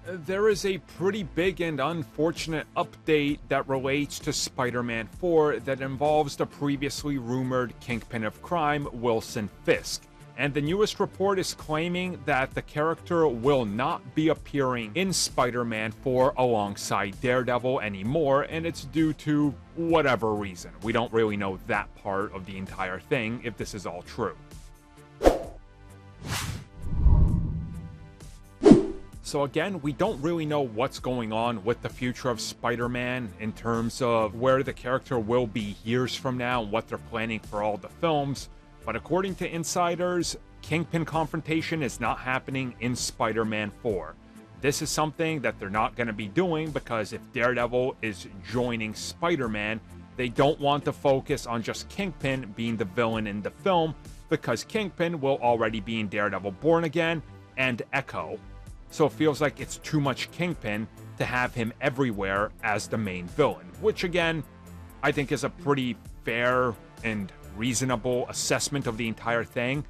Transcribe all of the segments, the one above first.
There is a pretty big and unfortunate update that relates to Spider-Man 4 that involves the previously rumored Kingpin of crime, Wilson Fisk. And the newest report is claiming that the character will not be appearing in Spider-Man 4 alongside Daredevil anymore, and it's due to whatever reason. We don't really know that part of the entire thing, if this is all true. So again, we don't really know what's going on with the future of Spider-Man in terms of where the character will be years from now and what they're planning for all the films. But according to insiders, Kingpin confrontation is not happening in Spider-Man 4. This is something that they're not going to be doing because if Daredevil is joining Spider-Man, they don't want to focus on just Kingpin being the villain in the film because Kingpin will already be in Daredevil Born Again and Echo. So it feels like it's too much Kingpin to have him everywhere as the main villain, which again, I think is a pretty fair and reasonable assessment of the entire thing.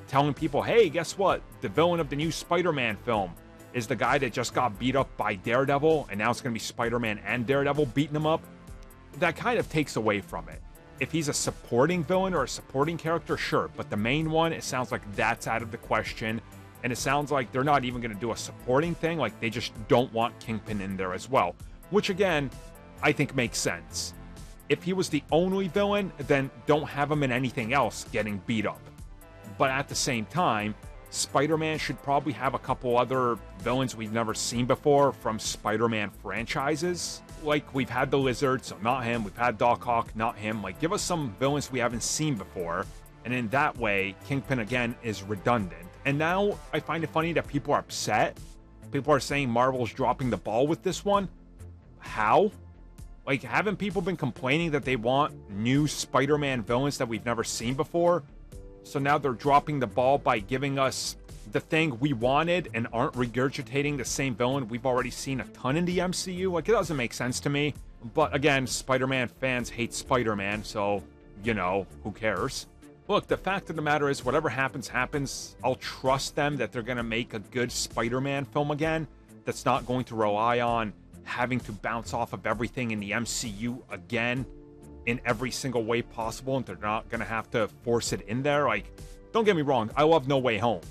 Telling people, hey, guess what? The villain of the new Spider-Man film is the guy that just got beat up by Daredevil, and now it's going to be Spider-Man and Daredevil beating him up. That kind of takes away from it. If he's a supporting villain or a supporting character, sure, but the main one, it sounds like that's out of the question. And it sounds like they're not even going to do a supporting thing, like they just don't want Kingpin in there as well. Which again, I think makes sense. If he was the only villain, then don't have him in anything else getting beat up. But at the same time, Spider-Man should probably have a couple other villains we've never seen before from Spider-Man franchises. Like, we've had the Lizard, so not him. We've had Doc Ock, not him. Like, give us some villains we haven't seen before. And in that way, Kingpin, again, is redundant. And now I find it funny that people are upset. People are saying Marvel's dropping the ball with this one. How? Like, haven't people been complaining that they want new Spider-Man villains that we've never seen before? So now they're dropping the ball by giving us the thing we wanted and aren't regurgitating the same villain we've already seen a ton in the MCU. Like, it doesn't make sense to me. But again, Spider-Man fans hate Spider-Man, so, you know, who cares? Look, the fact of the matter is, whatever happens, happens. I'll trust them that they're going to make a good Spider-Man film again that's not going to rely on having to bounce off of everything in the MCU again in every single way possible, and they're not going to have to force it in there. Like, don't get me wrong, I love No Way Home,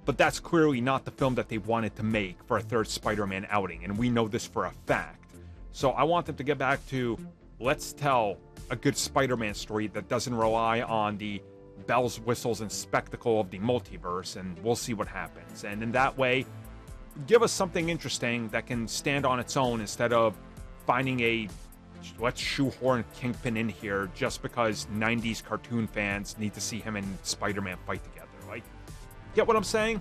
but that's clearly not the film that they wanted to make for a third Spider-Man outing, and we know this for a fact. So I want them to get back to, let's tell a good Spider-Man story that doesn't rely on the bells, whistles, and spectacle of the multiverse, and we'll see what happens. And in that way, give us something interesting that can stand on its own instead of finding a let's shoehorn Kingpin in here just because 90s cartoon fans need to see him and Spider-Man fight together. Like, get what I'm saying?